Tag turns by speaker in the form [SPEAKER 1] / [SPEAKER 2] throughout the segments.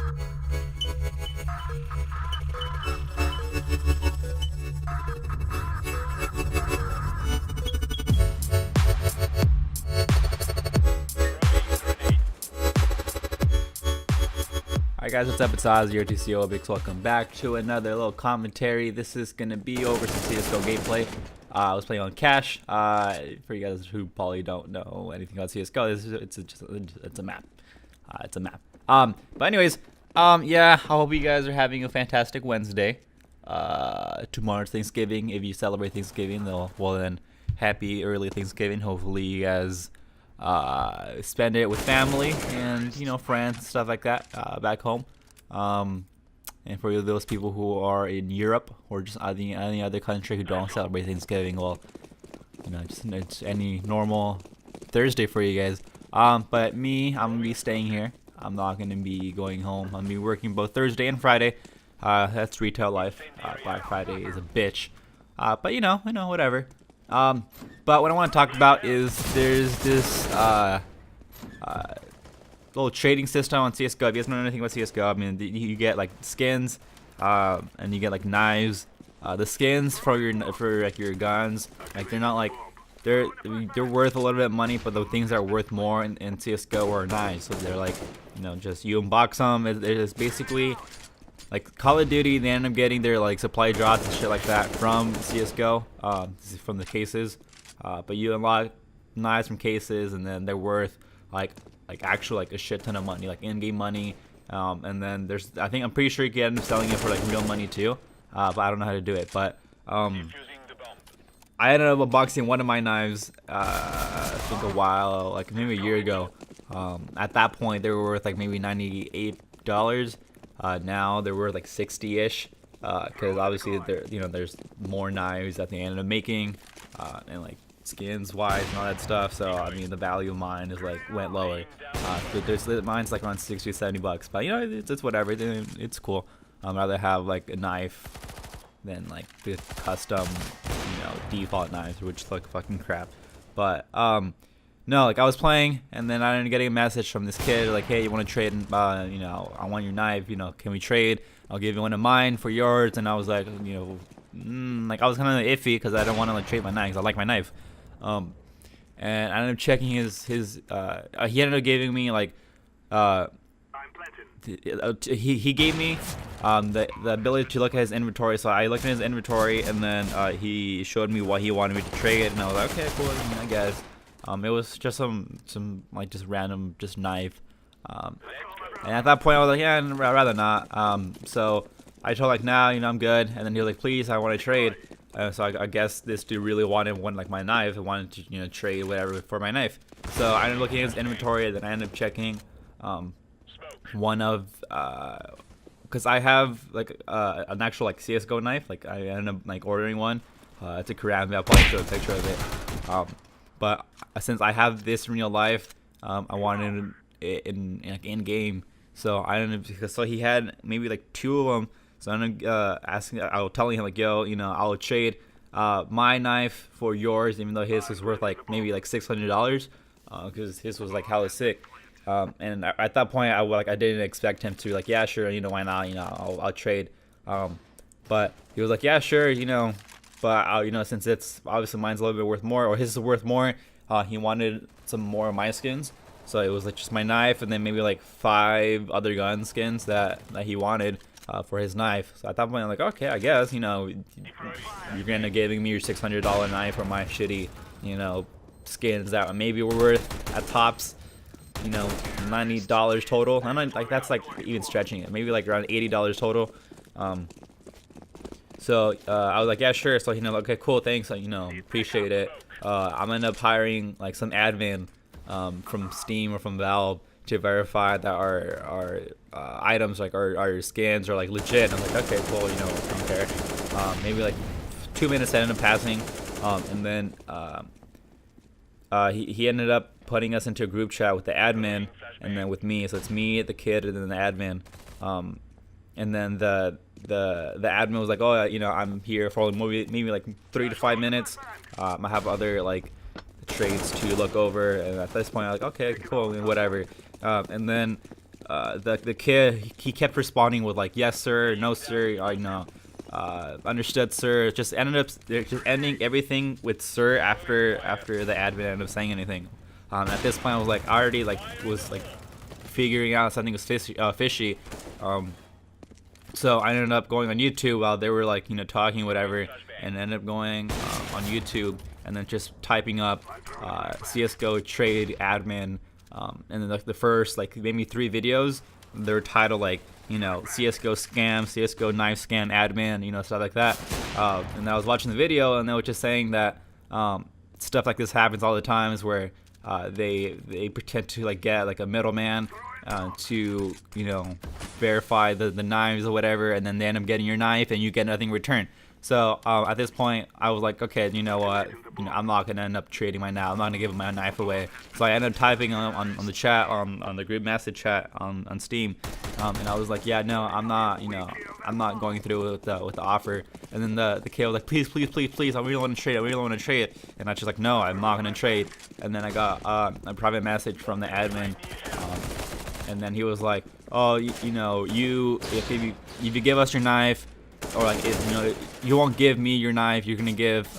[SPEAKER 1] Alright guys, what's up? It's Oz, your TC Obix. Welcome back to another little commentary. This is going to be over some CSGO gameplay. I was playing on Cash. For you guys who probably don't know anything about CSGO, it's a map. It's a map. But anyways, yeah, I hope you guys are having a fantastic Wednesday. Tomorrow's Thanksgiving. If you celebrate Thanksgiving, well then, happy early Thanksgiving. Hopefully you guys spend it with family and friends, stuff like that, back home. And for those people who are in Europe or just any other country who don't celebrate Thanksgiving, well, just it's any normal Thursday for you guys. But me, I'm gonna be staying here. I'm not gonna be going home. I'm gonna be working both Thursday and Friday. That's retail life. Black Friday is a bitch. But whatever. But what I want to talk about is there's this little trading system on CSGO. If you guys know anything about CSGO, I mean, you get like skins, and you get like knives. The skins for your guns, like they're not like they're worth a little bit of money, but the things that are worth more in CSGO are knives. So they're like just you unbox them. It's basically like Call of Duty. They end up getting their like supply drops and shit like that from CSGO, from the cases. But you unlock knives from cases, and then they're worth like actual like a shit ton of money, like in-game money. And then I'm pretty sure you can end up selling it for like real money too. But I don't know how to do it. But I ended up unboxing one of my knives. I think a while, like maybe a year ago. At that point, they were worth like maybe $98. Now they're worth like 60-ish, because obviously there's more knives that they ended up making, and like skins wise and all that stuff. So I mean the value of mine is like went lower. Mine's like around 60 or 70 bucks, but it's whatever. It's cool. I'd rather have like a knife than like the custom default knives, which look fucking crap. But no, like I was playing, and then I ended up getting a message from this kid like, hey, you want to trade? I want your knife. Can we trade? I'll give you one of mine for yours. And I was like, like I was kind of iffy because I don't want to like trade my knife. 'Cause I like my knife. And I ended up checking his. He ended up giving me like, he gave me the ability to look at his inventory. So I looked at his inventory, and then he showed me what he wanted me to trade, and I was like, okay, cool, I guess. It was just some like just random knife. And at that point I was like, yeah, I'd rather not. So I told like, nah, I'm good. And then he was like, please, I want to trade. So I guess this dude really wanted like my knife. I wanted to trade whatever for my knife. So I ended up looking at his inventory, and then I ended up checking one of because I have like an actual like CS:GO knife. Like I ended up like ordering one. It's a Karambit. I'll probably show a picture of it. But since I have this in real life, I wanted it in game. So I ended up, so he had maybe like two of them. So I ended up I was telling him like, yo, I'll trade my knife for yours, even though his was worth like maybe like $600, because his was like hella sick. And at that point, I didn't expect him to like, yeah, sure, why not, I'll trade. But he was like, yeah, sure, but since it's obviously mine's a little bit worth more, or his is worth more, he wanted some more of my skins. So it was like just my knife, and then maybe like 5 other gun skins that he wanted for his knife. So at that point I'm like, okay, I guess you're gonna giving me your $600 knife for my shitty skins that maybe were worth at tops $90 total. I don't like, that's like even stretching it, maybe like around $80 total. So I was like, yeah, sure. So okay, cool, thanks. Appreciate it. I'm gonna end up hiring like some admin from Steam or from Valve to verify that our items, like our skins, are like legit. And I'm like, okay, cool. I don't care. Maybe like 2 minutes ended up passing, and then he ended up putting us into a group chat with the admin, and then with me. So it's me, the kid, and then the admin. And then the admin was like, oh, I'm here for maybe like 3 to 5 minutes. I have other like trades to look over, and at this point I'm like, okay, cool, whatever. And then the kid, he kept responding with like, yes sir, no sir, I know, understood sir. Just ended up just ending everything with sir after the admin ended up saying anything. At this point I was like, I already like was like figuring out something was fishy. So I ended up going on YouTube while they were like, you know, talking whatever, and ended up going on YouTube and then just typing up CS:GO trade admin, and then the first like maybe 3 videos, they were titled like, you know, CS:GO scam, CS:GO knife scam admin, you know, stuff like that. And I was watching the video and they were just saying that stuff like this happens all the times where they pretend to like get like a middleman to, you know, verify the knives or whatever, and then they end up getting your knife and you get nothing in return. So at this point I was like, okay, you know what, you know, I'm not gonna end up trading my knife, I'm not gonna give my knife away. So I ended up typing on the chat, on the group message chat on Steam, and I was like, yeah, no, I'm not, you know, I'm not going through with the offer. And then the kid was like, please, I really want to trade, and I was just like, no, I'm not gonna trade. And then I got a private message from the admin, and then he was like, oh, you know, if you give us your knife, or like, if, you know, you won't give me your knife, you're gonna give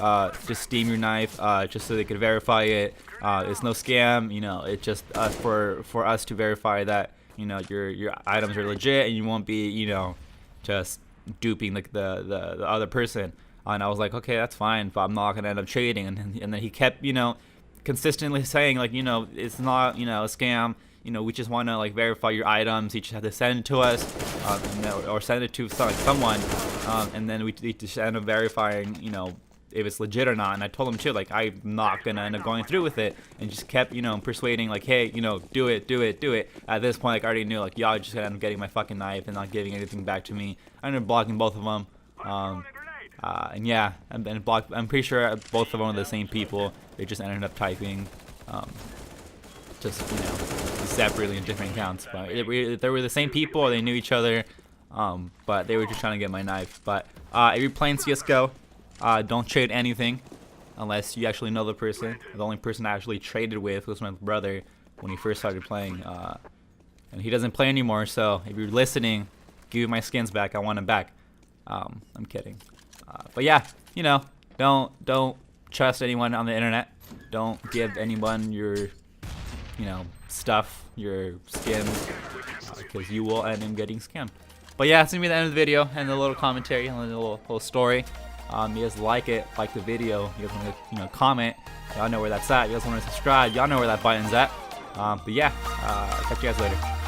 [SPEAKER 1] just Steam your knife, just so they could verify it. It's no scam, you know, it's just for us to verify that, you know, your items are legit and you won't be, you know, just duping like the other person. And I was like, okay, that's fine, but I'm not gonna end up trading. And then he kept, you know, consistently saying like, you know, it's not, you know, a scam. You know, we just want to like verify your items. You just have to send it to us, or send it to someone, and then we just end up verifying, you know, if it's legit or not. And I told him too, like, I'm not gonna end up going through with it, and just kept, you know, persuading, like, hey, you know, do it. At this point, like, I already knew, like, y'all just gonna end up getting my fucking knife and not giving anything back to me. I ended up blocking both of them, and yeah, I'm pretty sure both of them are the same people. They just ended up typing, just, you know, separately in different accounts, but they were the same people, or they knew each other, but they were just trying to get my knife. But if you're playing CS:GO, don't trade anything unless you actually know the person. The only person I actually traded with was my brother when he first started playing, and he doesn't play anymore. So if you're listening, give me my skins back. I want them back. I'm kidding, but yeah, you know, don't trust anyone on the internet. Don't give anyone your, you know, stuff, your skins, because you will end up getting scammed. But yeah, it's gonna be the end of the video and the little commentary and the little story. You guys like the video. You guys want to, you know, comment. Y'all know where that's at. You guys want to subscribe. Y'all know where that button's at. But yeah, catch you guys later.